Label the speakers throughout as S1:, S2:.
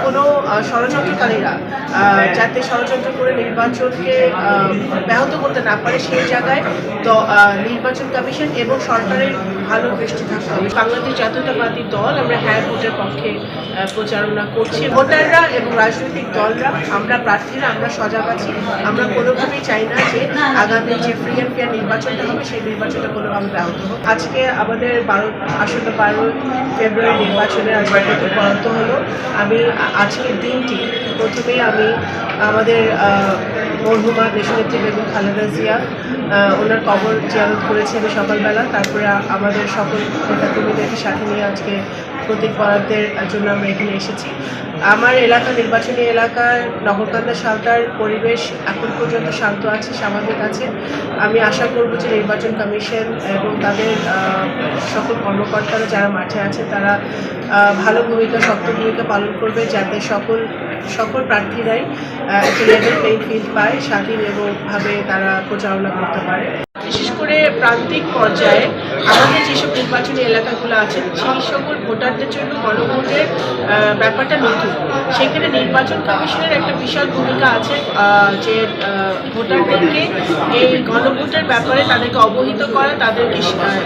S1: কোনো ষড়যন্ত্রকারীরা যাতে ষড়যন্ত্র করে নির্বাচনকে ব্যাহত করতে না পারে সেই জায়গায় নির্বাচন কমিশন এবং সরকারের ভালো দৃষ্টি থাকতে হবে। বাংলাদেশ জাতীয়তাবাদী দল আমরা হ্যাঁ ভোটের পক্ষে প্রচারণা করছি। ভোটাররা এবং রাজনৈতিক দলরা, আমরা প্রার্থীরা, আমরা সজাগ আছি। আমরা কোনোভাবেই চাই না যে আগামী যে ফ্রি অ্যান্ড ফেয়ার নির্বাচনটা হবে সেই নির্বাচনটা কোনোভাবে ব্যাহত হোক। আজকে আমাদের আসলে 12 ফেব্রুয়ারি নির্বাচনে আজকে প্রথম বরাদ্দ হলো। আমি আজকের দিনটি প্রথমেই আমি আমাদের মরহুমা দেশনেত্রী বেগম খালেদা জিয়া ওনার কবর জিয়ারত করেছি আমি সকালবেলা। তারপরে আমাদের সকল নেতাকর্মীদেরকে সাথে নিয়ে আজকে প্রতীক বরাদ্দের জন্য আমরা এখানে এসেছি। আমার এলাকা, নির্বাচনী এলাকার নগরকান্দা সালতার পরিবেশ এখন পর্যন্ত শান্ত আছে, স্বাভাবিক আছে। আমি আশা করব যে নির্বাচন কমিশন এবং তাদের সকল কর্মকর্তারা যারা মাঠে আছে তারা ভালো ভূমিকা, শক্ত ভূমিকা পালন করবে, যাতে সকল প্রার্থীরাই একটা লেভেল প্লেইং ফিল্ড পায়, স্বাধীন এবং ভাবে তারা প্রচারণা করতে পারে। বিশেষ করে প্রান্তিক পর্যায়ে আমাদের যেসব নির্বাচনী এলাকাগুলো আছে সেই সকল ভোটারদের জন্য গণভোটের ব্যাপারটা নতুন। সেখানে নির্বাচন কমিশনের একটা বিশাল ভূমিকা আছে যে ভোটারদেরকে এই গণভোটের ব্যাপারে তাদেরকে অবহিত করা, তাদেরকে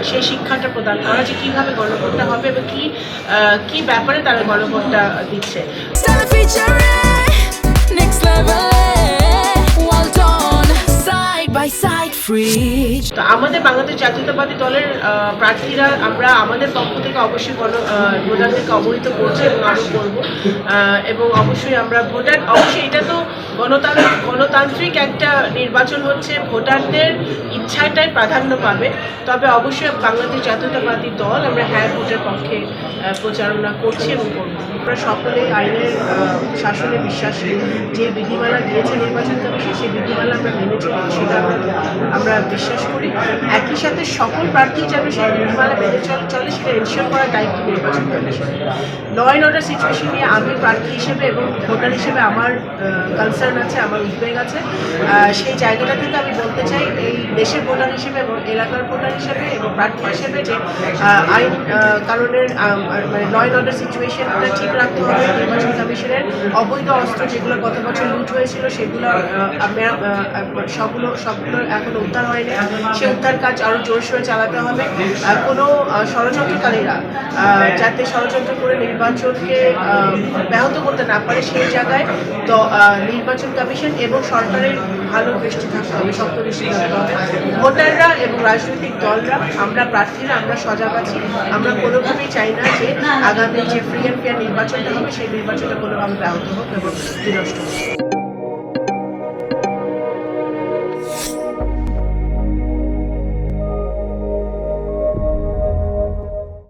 S1: সেই শিক্ষাটা প্রদান করা যে কীভাবে গণভোটটা হবে এবং কী ব্যাপারে তারা গণভোটটা দিচ্ছে। তো আমাদের বাংলাদেশ জাতীয়তাবাদী দলের প্রার্থীরা আমরা আমাদের পক্ষ থেকে অবশ্যই ভোটারদেরকে অবহিত করছি এবং আরও করবো। এবং অবশ্যই আমরা অবশ্যই এটা তো গণতান্ত্রিক একটা নির্বাচন হচ্ছে, ভোটারদের ইচ্ছাটাই প্রাধান্য পাবে। তবে অবশ্যই বাংলাদেশ জাতীয়তাবাদী দল আমরা হ্যাঁ ভোটের পক্ষে প্রচারণা করছি এবং করব। আমরা সকলেই আইনের শাসনে বিশ্বাসী। যে বিধিমালা দিয়েছে নির্বাচন কমিশন সেই বিধিমালা আমরা মেনে চলি, সেটা আমরা বিশ্বাস করি। একই সাথে সকল প্রার্থী যেন সেই বিধিমালা মেনে চলে সেটা এনশিওর করার দায়িত্ব নির্বাচন কমিশন। ল অ্যান্ড অর্ডার সিচুয়েশন নিয়ে আমি প্রার্থী হিসেবে এবং ভোটার হিসেবে আমার কনসার্ন আছে, আমার উদ্বেগ আছে। সেই জায়গাটা থেকে আমি বলতে চাই এই দেশের ভোটার হিসেবে এবং এলাকার ভোটার হিসেবে এবং প্রার্থী হিসেবে যে আইন কারণের মানে ল অ্যান্ড অর্ডার সিচুয়েশনটা ঠিক রাখতে হবে। নির্বাচন কমিশনের অবৈধ অস্ত্র যেগুলো গত বছর লুট হয়েছিল সেগুলো সবগুলো এখনো উদ্ধার হয়নি। সে উদ্ধার কাজ আরও জোরসোরে চালাতে হবে। কোনো ষড়যন্ত্রকারীরা যাতে ষড়যন্ত্র করে নির্বাচনকে ব্যাহত করতে না পারে সেই জায়গায় নির্বাচন কমিশন এবং সরকারের ভালো দৃষ্টি থাকতে হবে, শক্ত দৃষ্টি থাকতে হবে। ভোটাররা এবং রাজনৈতিক দলরা, আমরা প্রার্থীরা, আমরা সজাগ আছি। আমরা কোনোভাবেই চাই না যে আগামী যে ফ্রি অ্যান্ড ফেয়ার নির্বাচনটা হবে সেই নির্বাচনটা কোনোভাবে ব্যাহত হোক এবং বিনষ্ট হোক।